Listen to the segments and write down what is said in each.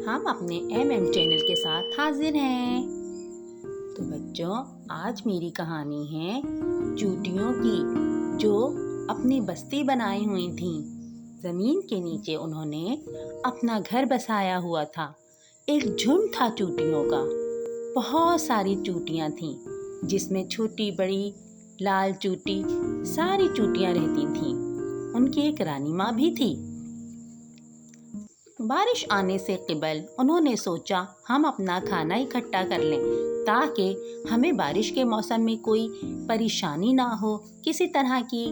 हम अपने MM channel के साथ हाजिर हैं। तो बच्चों, आज मेरी कहानी है चूटियों की, जो अपनी बस्ती बनाई हुई थीं। ज़मीन के नीचे उन्होंने अपना घर बसाया हुआ था। एक झुंड था चूटियों का। बहुत सारी चूटियाँ थीं, जिसमें छोटी बड़ी लाल चूटी सारी चूटियाँ रहती थीं। उनकी एक रानी माँ भी थी। बारिश आने से क़िबल उन्होंने सोचा हम अपना खाना इकट्ठा कर लें, ताकि हमें बारिश के मौसम में कोई परेशानी ना हो किसी तरह की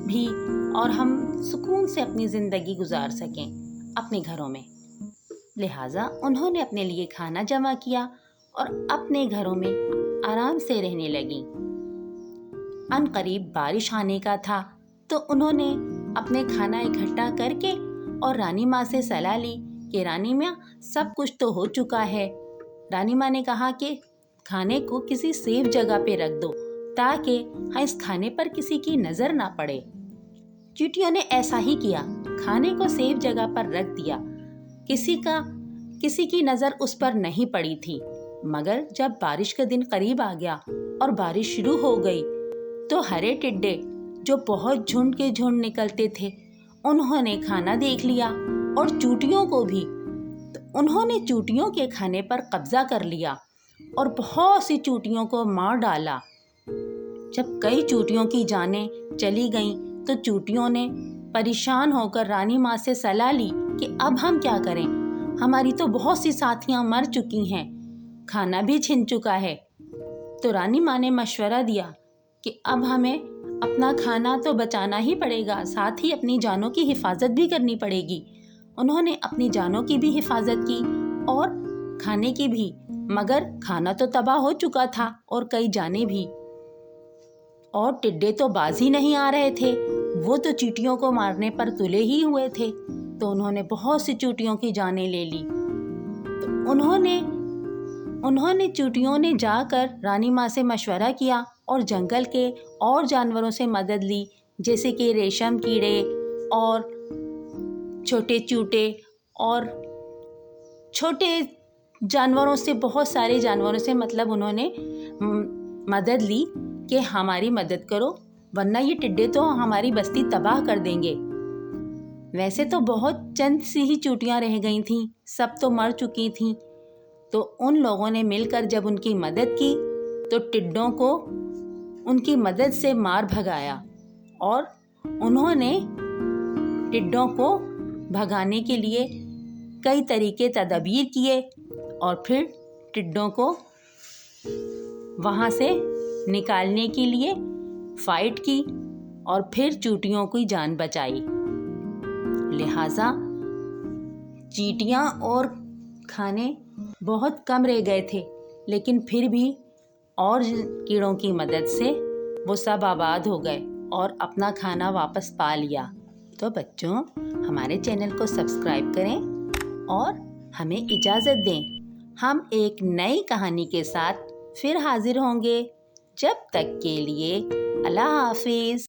भी, और हम सुकून से अपनी ज़िंदगी गुजार सकें अपने घरों में। लिहाजा उन्होंने अपने लिए खाना जमा किया और अपने घरों में आराम से रहने लगी। अनकरीब बारिश आने का था, तो उन्होंने अपने खाना इकट्ठा करके और रानी माँ से सलाह ली कि रानी माँ, सब कुछ तो हो चुका है। रानी माँ ने कहा कि खाने को किसी सेफ जगह पे रख दो, ताकि इस खाने पर किसी की नज़र ना पड़े। चींटियों ने ऐसा ही किया, खाने को सेफ जगह पर रख दिया। किसी की नज़र उस पर नहीं पड़ी थी। मगर जब बारिश का दिन करीब आ गया और बारिश शुरू हो गई, तो हरे टिड्डे, जो बहुत झुंड के झुंड निकलते थे, उन्होंने खाना देख लिया और चूटियों को भी। तो उन्होंने चूटियों के खाने पर कब्जा कर लिया और बहुत सी चूटियों को मार डाला। जब कई चूटियों की जानें चली गईं, तो चूटियों ने परेशान होकर रानी माँ से सलाह ली कि अब हम क्या करें। हमारी तो बहुत सी साथियाँ मर चुकी हैं, खाना भी छिन चुका है। तो रानी माँ ने मशवरा दिया कि अब हमें अपना खाना तो बचाना ही पड़ेगा, साथ ही अपनी जानों की हिफाजत भी करनी पड़ेगी। उन्होंने अपनी जानों की भी हिफाजत की और खाने की भी, मगर खाना तो तबाह हो चुका था और कई जानें भी। और टिड्डे तो बाज ही नहीं आ रहे थे, वो तो चींटियों को मारने पर तुले ही हुए थे। तो उन्होंने बहुत सी चींटियों की जानें ले ली। तो उन्होंने चींटियों ने जाकर रानी माँ से मशवरा किया और जंगल के और जानवरों से मदद ली, जैसे कि रेशम कीड़े और छोटे चूटे और छोटे जानवरों से, बहुत सारे जानवरों से मतलब उन्होंने मदद ली कि हमारी मदद करो, वरना ये टिड्डे तो हमारी बस्ती तबाह कर देंगे। वैसे तो बहुत चंद सी ही चूटियाँ रह गई थीं, सब तो मर चुकी थीं। तो उन लोगों ने मिलकर जब उनकी मदद की, तो टिड्डों को उनकी मदद से मार भगाया और उन्होंने टिड्डों को भगाने के लिए कई तरीके तदबीर किए और फिर टिड्डों को वहाँ से निकालने के लिए फाइट की और फिर चींटियों की जान बचाई। लिहाजा चींटियाँ और खाने बहुत कम रह गए थे, लेकिन फिर भी और कीड़ों की मदद से वो सब आबाद हो गए और अपना खाना वापस पा लिया। तो बच्चों, हमारे चैनल को सब्सक्राइब करें और हमें इजाज़त दें। हम एक नई कहानी के साथ फिर हाजिर होंगे। जब तक के लिए अल्लाह हाफिज़।